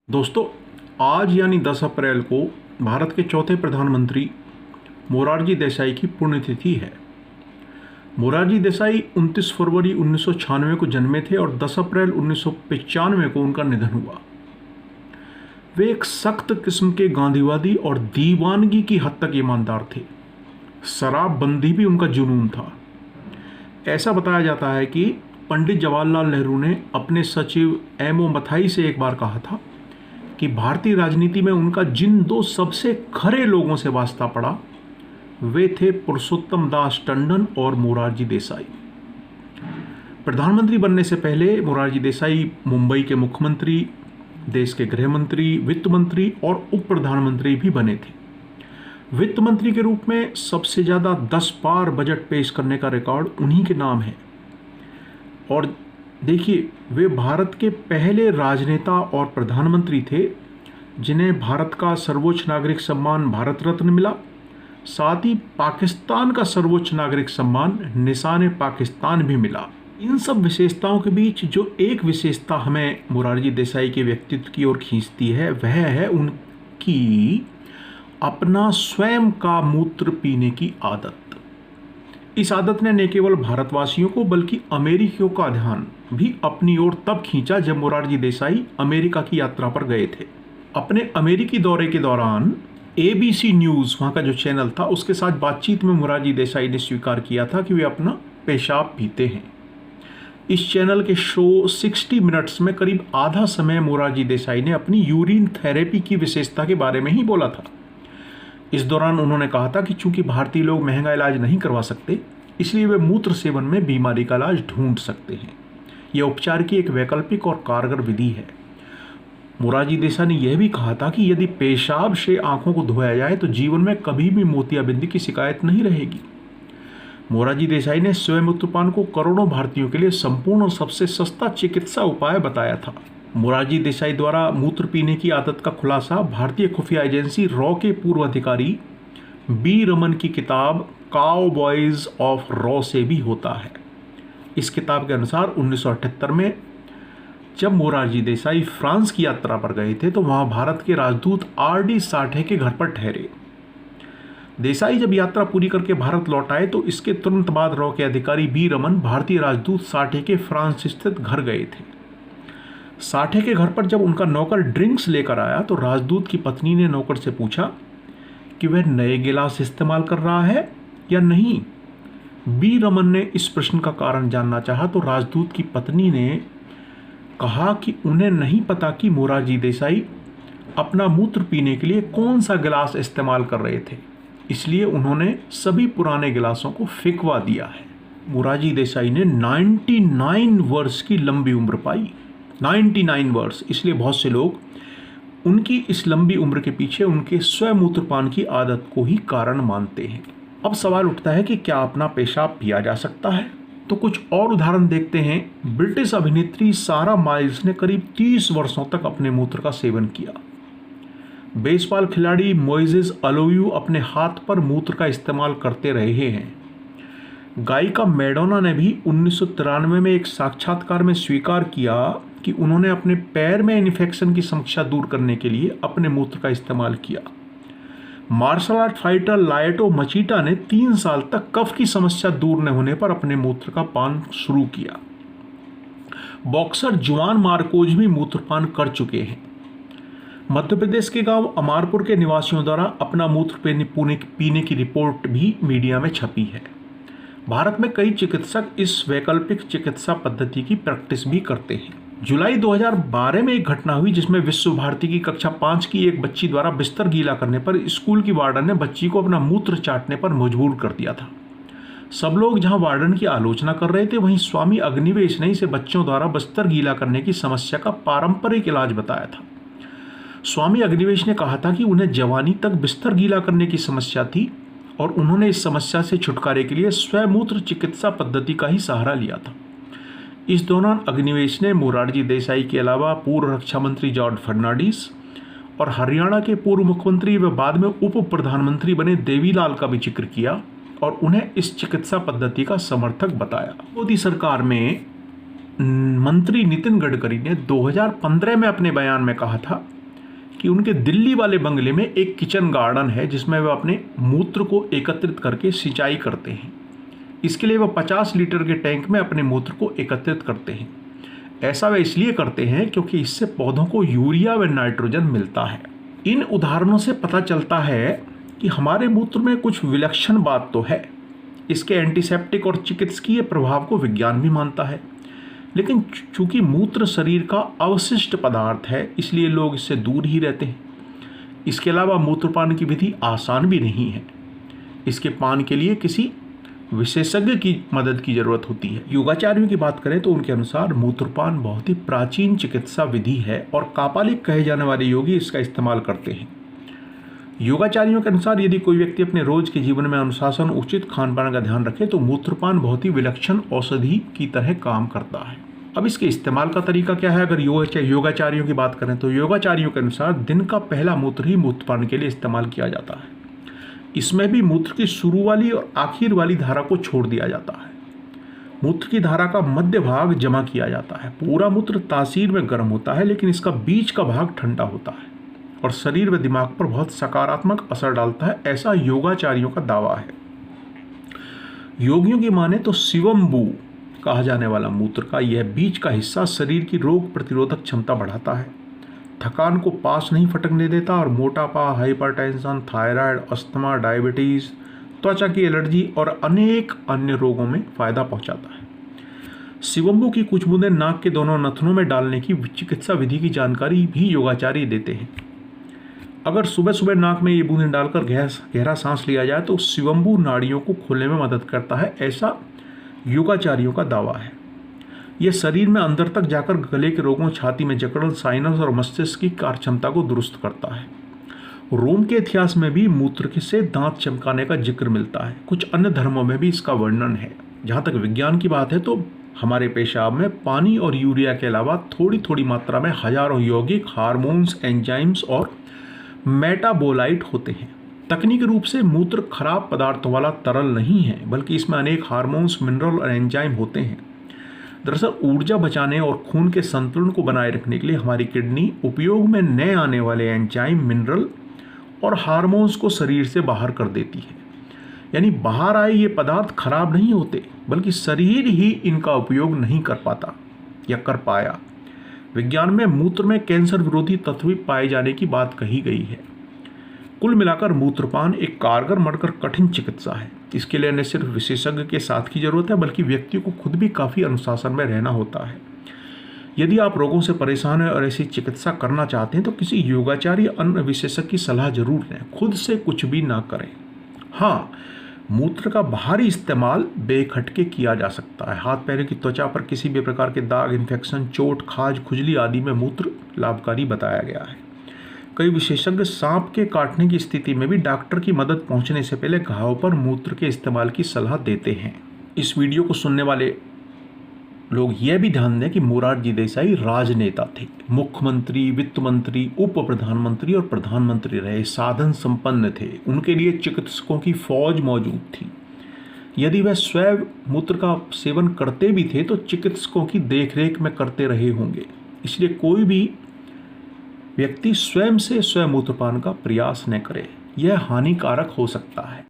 दोस्तों, आज यानी 10 अप्रैल को भारत के चौथे प्रधानमंत्री मोरारजी देसाई की पुण्यतिथि है। मोरारजी देसाई 29 फरवरी 1996 को जन्मे थे और 10 अप्रैल 1995 को उनका निधन हुआ। वे एक सख्त किस्म के गांधीवादी और दीवानगी की हद तक ईमानदार थे। शराबबंदी भी उनका जुनून था। ऐसा बताया जाता है कि पंडित जवाहरलाल नेहरू ने अपने सचिव एमओ मथाई से एक बार कहा था कि भारतीय राजनीति में उनका जिन दो सबसे खरे लोगों से वास्ता पड़ा वे थे पुरुषोत्तम दास टंडन और मोरारजी देसाई। प्रधानमंत्री बनने से पहले मोरारजी देसाई मुंबई के मुख्यमंत्री, देश के गृह मंत्री, वित्त मंत्री और उप प्रधानमंत्री भी बने थे। वित्त मंत्री के रूप में सबसे ज़्यादा 10 बार बजट पेश करने का रिकॉर्ड उन्हीं के नाम है। और देखिए, वे भारत के पहले राजनेता और प्रधानमंत्री थे जिन्हें भारत का सर्वोच्च नागरिक सम्मान भारत रत्न मिला। साथ ही पाकिस्तान का सर्वोच्च नागरिक सम्मान निशान पाकिस्तान भी मिला। इन सब विशेषताओं के बीच जो एक विशेषता हमें मोरारजी देसाई के व्यक्तित्व की ओर खींचती है वह है उनकी अपना स्वयं का मूत्र पीने की आदत। इस आदत ने न केवल भारतवासियों को बल्कि अमेरिकियों का ध्यान भी अपनी ओर तब खींचा जब मोरारजी देसाई अमेरिका की यात्रा पर गए थे। अपने अमेरिकी दौरे के दौरान ABC न्यूज़, वहाँ का जो चैनल था, उसके साथ बातचीत में मोरारजी देसाई ने स्वीकार किया था कि वे अपना पेशाब पीते हैं। इस चैनल के शो 60 मिनट्स में करीब आधा समय मोरारजी देसाई ने अपनी यूरिन थेरेपी की विशेषता के बारे में ही बोला था। इस दौरान उन्होंने कहा था कि चूंकि भारतीय लोग महंगा इलाज नहीं करवा सकते, इसलिए वे मूत्र सेवन में बीमारी का इलाज ढूंढ सकते हैं। यह उपचार की एक वैकल्पिक और कारगर विधि है। मोरारजी देसाई ने यह भी कहा था कि यदि पेशाब से आंखों को धोया जाए तो जीवन में कभी भी मोतियाबिंद की शिकायत नहीं रहेगी। मोरारजी देसाई ने स्वयं मूत्रपान को करोड़ों भारतीयों के लिए संपूर्ण और सबसे सस्ता चिकित्सा उपाय बताया था। मोरारजी देसाई द्वारा मूत्र पीने की आदत का खुलासा भारतीय खुफिया एजेंसी रॉ के पूर्व अधिकारी बी रमन की किताब काउबॉयज ऑफ रॉ से भी होता है। इस किताब के अनुसार 1978 में जब मोरारजी देसाई फ्रांस की यात्रा पर गए थे तो वहां भारत के राजदूत RD साठे के घर पर ठहरे। देसाई जब यात्रा पूरी करके भारत लौट आए तो इसके तुरंत बाद रॉ के अधिकारी बी रमन भारतीय राजदूत साठे के फ्रांस स्थित घर गए थे। साठे के घर पर जब उनका नौकर ड्रिंक्स लेकर आया तो राजदूत की पत्नी ने नौकर से पूछा कि वह नए गिलास इस्तेमाल कर रहा है या नहीं। बी रमन ने इस प्रश्न का कारण जानना चाहा तो राजदूत की पत्नी ने कहा कि उन्हें नहीं पता कि मोरारजी देसाई अपना मूत्र पीने के लिए कौन सा गिलास इस्तेमाल कर रहे थे, इसलिए उन्होंने सभी पुराने गिलासों को फेंकवा दिया है। मोरारजी देसाई ने 99 वर्ष की लंबी उम्र पाई। 99 वर्ष, इसलिए बहुत से लोग उनकी इस लंबी उम्र के पीछे उनके स्वयं मूत्रपान की आदत को ही कारण मानते हैं। अब सवाल उठता है कि क्या अपना पेशाब पिया जा सकता है? तो कुछ और उदाहरण देखते हैं। ब्रिटिश अभिनेत्री सारा माइल्स ने करीब 30 वर्षों तक अपने मूत्र का सेवन किया। बेसबॉल खिलाड़ी मोइसेस अलोयू अपने हाथ पर मूत्र का इस्तेमाल करते रहे हैं। गायिका मैडोना ने भी 1993 में एक साक्षात्कार में स्वीकार किया कि उन्होंने अपने पैर में इन्फेक्शन की समस्या दूर करने के लिए अपने मूत्र का इस्तेमाल किया। मार्शल आर्ट फाइटर लायटो मचीटा ने 3 साल तक कफ की समस्या दूर न होने पर अपने मूत्र का पान शुरू किया। बॉक्सर जुआन मार्कोज भी मूत्रपान कर चुके हैं। मध्य प्रदेश के गांव अमारपुर के निवासियों द्वारा अपना मूत्र पीने की रिपोर्ट भी मीडिया में छपी है। भारत में कई चिकित्सक इस वैकल्पिक चिकित्सा पद्धति की प्रैक्टिस भी करते हैं। जुलाई 2012 में एक घटना हुई जिसमें विश्व भारती की कक्षा 5 की एक बच्ची द्वारा बिस्तर गीला करने पर स्कूल की वार्डन ने बच्ची को अपना मूत्र चाटने पर मजबूर कर दिया था। सब लोग जहां वार्डन की आलोचना कर रहे थे, वहीं स्वामी अग्निवेश ने इसे बच्चों द्वारा बिस्तर गीला करने की समस्या का पारंपरिक इलाज बताया था। स्वामी अग्निवेश ने कहा था कि उन्हें जवानी तक बिस्तर गीला करने की समस्या थी और उन्होंने इस समस्या से छुटकारे के लिए स्वमूत्र चिकित्सा पद्धति का ही सहारा लिया था। इस दौरान अग्निवेश ने मोरारजी देसाई के अलावा पूर्व रक्षा मंत्री जॉर्ज फर्नांडिस और हरियाणा के पूर्व मुख्यमंत्री व बाद में उप प्रधानमंत्री बने देवीलाल का भी जिक्र किया और उन्हें इस चिकित्सा पद्धति का समर्थक बताया। मोदी सरकार में मंत्री नितिन गडकरी ने 2015 में अपने बयान में कहा था कि उनके दिल्ली वाले बंगले में एक किचन गार्डन है जिसमें वे अपने मूत्र को एकत्रित करके सिंचाई करते हैं। इसके लिए वह 50 लीटर के टैंक में अपने मूत्र को एकत्रित करते हैं। ऐसा वे इसलिए करते हैं क्योंकि इससे पौधों को यूरिया व नाइट्रोजन मिलता है। इन उदाहरणों से पता चलता है कि हमारे मूत्र में कुछ विलक्षण बात तो है। इसके एंटीसेप्टिक और चिकित्सकीय प्रभाव को विज्ञान भी मानता है, लेकिन चूंकि मूत्र शरीर का अवशिष्ट पदार्थ है इसलिए लोग इससे दूर ही रहते हैं। इसके अलावा मूत्रपान की विधि आसान भी नहीं है। इसके पान के लिए किसी विशेषज्ञ की मदद की जरूरत होती है। योगाचार्यों की बात करें तो उनके अनुसार मूत्रपान बहुत ही प्राचीन चिकित्सा विधि है और कापालिक कहे जाने वाले योगी इसका इस्तेमाल करते हैं। योगाचार्यों के अनुसार यदि कोई व्यक्ति अपने रोज के जीवन में अनुशासन, उचित खान पान का ध्यान रखे तो मूत्रपान बहुत ही विलक्षण औषधि की तरह काम करता है। अब इसके इस्तेमाल का तरीका क्या है? अगर योगाचार्यों की बात करें तो योगाचार्यों के अनुसार दिन का पहला मूत्र ही मूत्रपान के लिए इस्तेमाल किया जाता है। इसमें भी मूत्र की शुरू वाली और आखिर वाली धारा को छोड़ दिया जाता है। मूत्र की धारा का मध्य भाग जमा किया जाता है। पूरा मूत्र तासीर में गर्म होता है, लेकिन इसका बीच का भाग ठंडा होता है और शरीर व दिमाग पर बहुत सकारात्मक असर डालता है, ऐसा योगाचार्यों का दावा है। योगियों की माने तो शिवम्बू कहा जाने वाला मूत्र का यह बीच का हिस्सा शरीर की रोग प्रतिरोधक क्षमता बढ़ाता है, थकान को पास नहीं फटकने देता और मोटापा, हाइपरटेंशन, थायराइड, अस्थमा, डायबिटीज, त्वचा की एलर्जी और अनेक अन्य रोगों में फायदा पहुंचाता है। शिवम्बू की कुछ बूंदें नाक के दोनों नथनों में डालने की चिकित्सा विधि की जानकारी भी योगाचार्य देते हैं। अगर सुबह सुबह नाक में ये बूंदें डालकर गहरा सांस लिया जाए तो शिवम्बू नाड़ियों को खोलने में मदद करता है, ऐसा योगाचार्यों का दावा है। यह शरीर में अंदर तक जाकर गले के रोगों, छाती में जकड़न, साइनस और मस्तिष्क की कार्य क्षमता को दुरुस्त करता है। रोम के इतिहास में भी मूत्र से दांत चमकाने का जिक्र मिलता है। कुछ अन्य धर्मों में भी इसका वर्णन है। जहाँ तक विज्ञान की बात है तो हमारे पेशाब में पानी और यूरिया के अलावा थोड़ी थोड़ी मात्रा में हजारों यौगिक, हार्मोन्स, एंजाइम्स और मेटाबोलाइट होते हैं। तकनीकी रूप से मूत्र खराब पदार्थों वाला तरल नहीं है, बल्कि इसमें अनेक हार्मोन्स, मिनरल और एंजाइम होते हैं। दरअसल ऊर्जा बचाने और खून के संतुलन को बनाए रखने के लिए हमारी किडनी उपयोग में नए आने वाले एंजाइम, मिनरल और हार्मोन्स को शरीर से बाहर कर देती है। यानी बाहर आए ये पदार्थ खराब नहीं होते, बल्कि शरीर ही इनका उपयोग नहीं कर पाता या कर पाया। विज्ञान में मूत्र में कैंसर विरोधी तत्व पाए जाने की बात कही गई है। कुल मिलाकर मूत्रपान एक कारगर मगर कठिन चिकित्सा है। इसके लिए न सिर्फ विशेषज्ञ के साथ की जरूरत है, बल्कि व्यक्ति को खुद भी काफ़ी अनुशासन में रहना होता है। यदि आप रोगों से परेशान हैं और ऐसी चिकित्सा करना चाहते हैं तो किसी योगाचार्य अन्य विशेषज्ञ की सलाह जरूर लें। खुद से कुछ भी ना करें। हाँ, मूत्र का बाहरी इस्तेमाल बेखटके किया जा सकता है। हाथ पैरों की त्वचा पर किसी भी प्रकार के दाग, इन्फेक्शन, चोट, खाज, खुजली आदि में मूत्र लाभकारी बताया गया है। कई विशेषज्ञ सांप के काटने की स्थिति में भी डॉक्टर की मदद पहुंचने से पहले घाव पर मूत्र के इस्तेमाल की सलाह देते हैं। इस वीडियो को सुनने वाले लोग यह भी ध्यान दें कि मोरारजी देसाई राजनेता थे, मुख्यमंत्री, वित्त मंत्री, उप प्रधानमंत्री और प्रधानमंत्री रहे, साधन संपन्न थे। उनके लिए चिकित्सकों की फौज मौजूद थी। यदि वह स्वयं मूत्र का सेवन करते भी थे तो चिकित्सकों की देखरेख में करते रहे होंगे। इसलिए कोई भी व्यक्ति स्वयं से स्वयं मूत्रपान का प्रयास न करे, यह हानिकारक हो सकता है।